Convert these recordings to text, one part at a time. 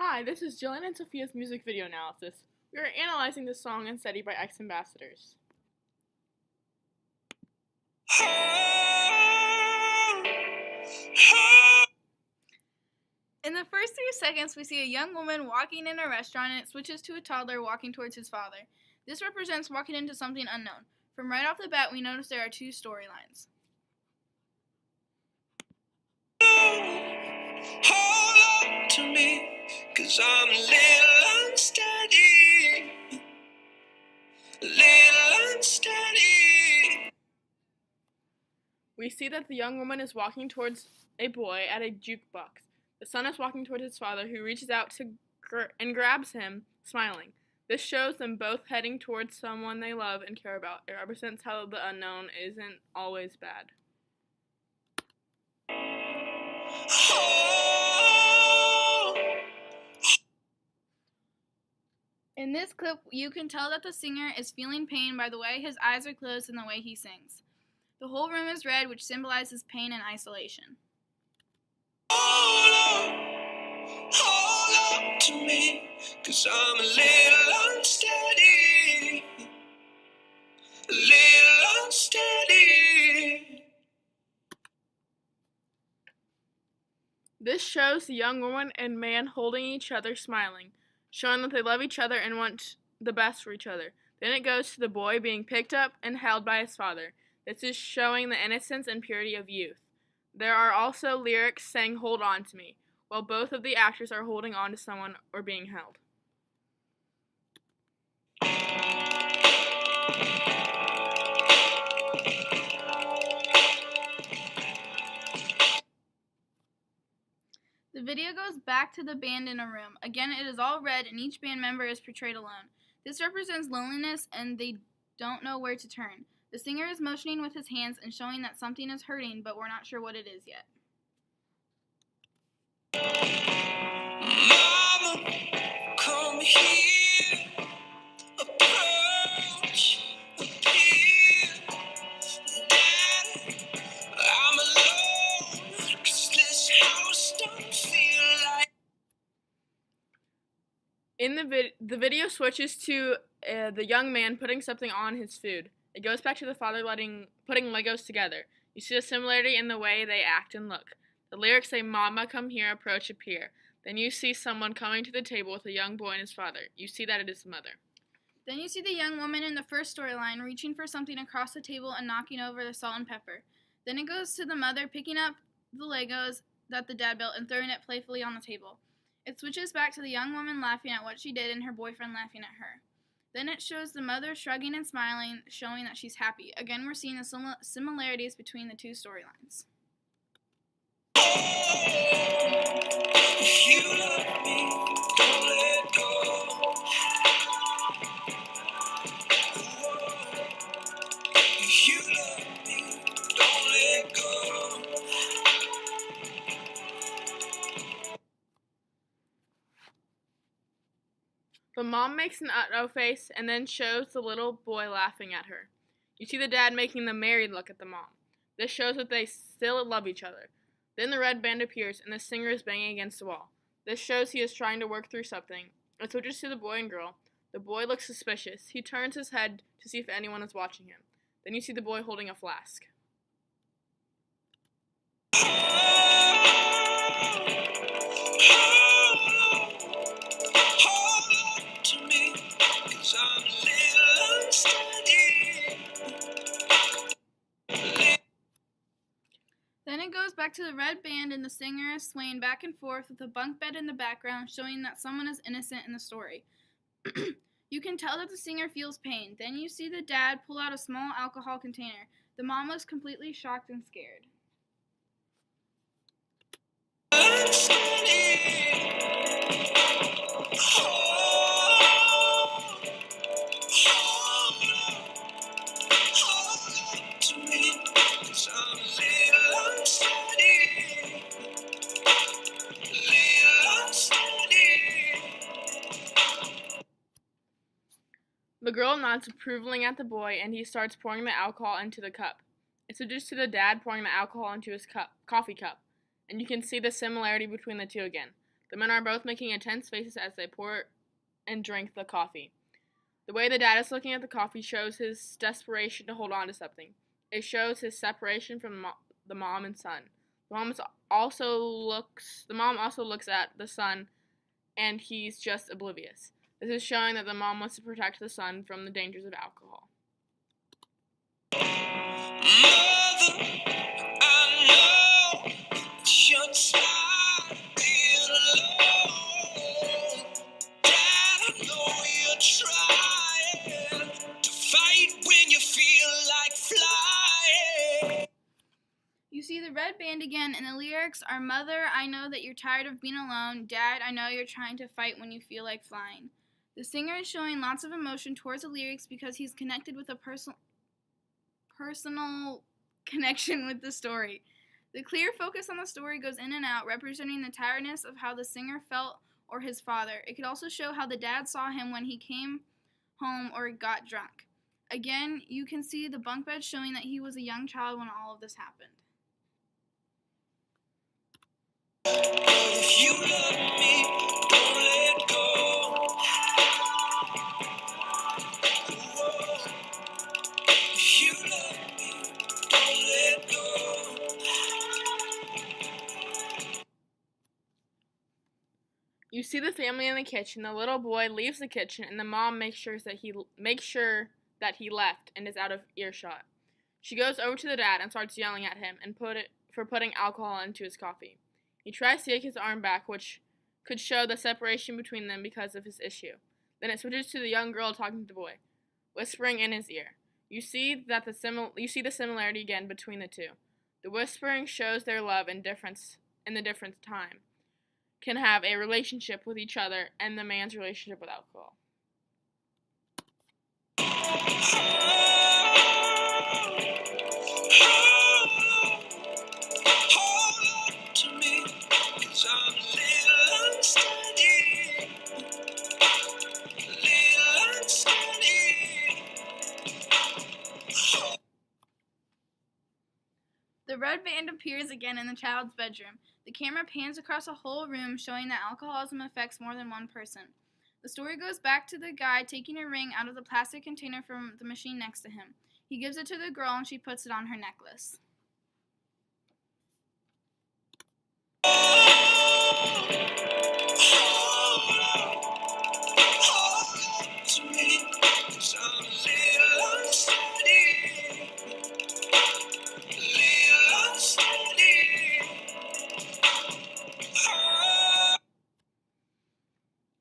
Hi, this is Gillian and Sophia's music video analysis. We are analyzing the song Unsteady by Ex-Ambassadors. In the first 3 seconds, we see a young woman walking in a restaurant, and it switches to a toddler walking towards his father. This represents walking into something unknown. From right off the bat, we notice there are 2 storylines. Hold on to me, 'cause I'm a little unsteady. A little unsteady. We see that the young woman is walking towards a boy at a jukebox. The son is walking towards his father, who reaches out and grabs him, smiling. This shows them both heading towards someone they love and care about. It represents how the unknown isn't always bad. In this clip, you can tell that the singer is feeling pain by the way his eyes are closed and the way he sings. The whole room is red, which symbolizes pain and isolation. Hold on to me, 'cause I'm a little unsteady. A little unsteady. This shows the young woman and man holding each other, smiling, showing that they love each other and want the best for each other. Then it goes to the boy being picked up and held by his father. This is showing the innocence and purity of youth. There are also lyrics saying, "Hold on to me," while both of the actors are holding on to someone or being held. The video goes back to the band in a room. Again, it is all red and each band member is portrayed alone. This represents loneliness and they don't know where to turn. The singer is motioning with his hands and showing that something is hurting, but we're not sure what it is yet. Mama, come here. Approach, appear. Daddy, I'm alone, 'cause this house don't feel like. In the video switches to the young man putting something on his food. It goes back to the father putting Legos together. You see the similarity in the way they act and look. The lyrics say, "Mama, come here, approach, appear." Then you see someone coming to the table with a young boy and his father. You see that it is the mother. Then you see the young woman in the first storyline reaching for something across the table and knocking over the salt and pepper. Then it goes to the mother picking up the Legos that the dad built and throwing it playfully on the table. It switches back to the young woman laughing at what she did and her boyfriend laughing at her. Then it shows the mother shrugging and smiling, showing that she's happy. Again, we're seeing the similarities between the 2 storylines. If you love me, don't let go. If you love me, don't let go. The mom makes an uh-oh face and then shows the little boy laughing at her. You see the dad making the married look at the mom. This shows that they still love each other. Then the red band appears and the singer is banging against the wall. This shows he is trying to work through something. It switches to the boy and girl. The boy looks suspicious. He turns his head to see if anyone is watching him. Then you see the boy holding a flask. Hold on to me, 'cause I'm a little unsteady. Then it goes back to the red band and the singer is swaying back and forth with a bunk bed in the background, showing that someone is innocent in the story. You can tell that the singer feels pain. Then you see the dad pull out a small alcohol container. The mom was completely shocked and scared. The girl nods approvingly at the boy and he starts pouring the alcohol into the cup. It switches to the dad pouring the alcohol into his coffee cup. And you can see the similarity between the 2 again. The men are both making intense faces as they pour and drink the coffee. The way the dad is looking at the coffee shows his desperation to hold on to something. It shows his separation from the mom and son. The mom also looks at the son, and he's just oblivious. This is showing that the mom wants to protect the son from the dangers of alcohol. Mother, I know you're tired being alone. Dad, I know you're trying to fight when you feel like flying. You see the red band again, and the lyrics are, Mother, I know that you're tired of being alone. Dad, I know you're trying to fight when you feel like flying. The singer is showing lots of emotion towards the lyrics because he's connected with a personal connection with the story. The clear focus on the story goes in and out, representing the tiredness of how the singer felt or his father. It could also show how the dad saw him when he came home or got drunk. Again, you can see the bunk bed showing that he was a young child when all of this happened. If you love me, don't let go. Whoa. If you love me, don't let go. You see the family in the kitchen. The little boy leaves the kitchen, and the mom makes sure that he left and is out of earshot. She goes over to the dad and starts yelling at him for putting alcohol into his coffee. He tries to take his arm back, which could show the separation between them because of his issue. Then it switches to the young girl talking to the boy, whispering in his ear. You see the similarity again between the two. The whispering shows their love and difference in the different time can have a relationship with each other and the man's relationship with alcohol. Hold on to me, 'cause I'm a little unsteady. Little unsteady. The red band appears again in the child's bedroom. The camera pans across a whole room, showing that alcoholism affects more than one person. The story goes back to the guy taking a ring out of the plastic container from the machine next to him. He gives it to the girl and she puts it on her necklace. Hold on to me, 'cause I'm a little unsteady. Little unsteady.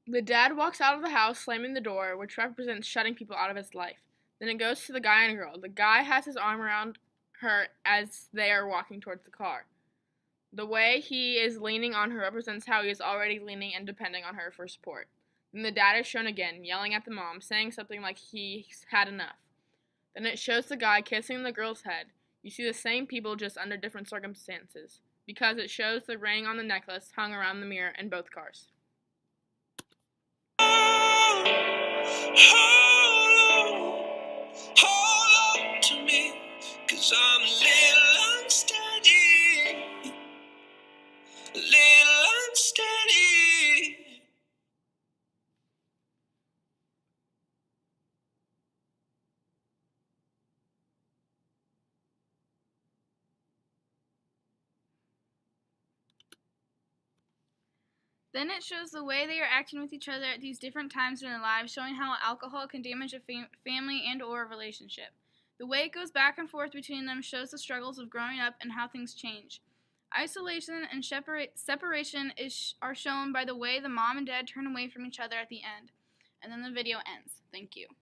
The dad walks out of the house, slamming the door, which represents shutting people out of his life. Then it goes to the guy and girl. The guy has his arm around her as they are walking towards the car. The way he is leaning on her represents how he is already leaning and depending on her for support. Then the dad is shown again, yelling at the mom, saying something like he's had enough. Then it shows the guy kissing the girl's head. You see the same people, just under different circumstances, because it shows the ring on the necklace hung around the mirror in both cars. Hold on to me, 'cause I'm a little unsteady. Little unsteady. Then it shows the way they are acting with each other at these different times in their lives, showing how alcohol can damage a family and or a relationship. The way it goes back and forth between them shows the struggles of growing up and how things change. Isolation and separation are shown by the way the mom and dad turn away from each other at the end. And then the video ends. Thank you.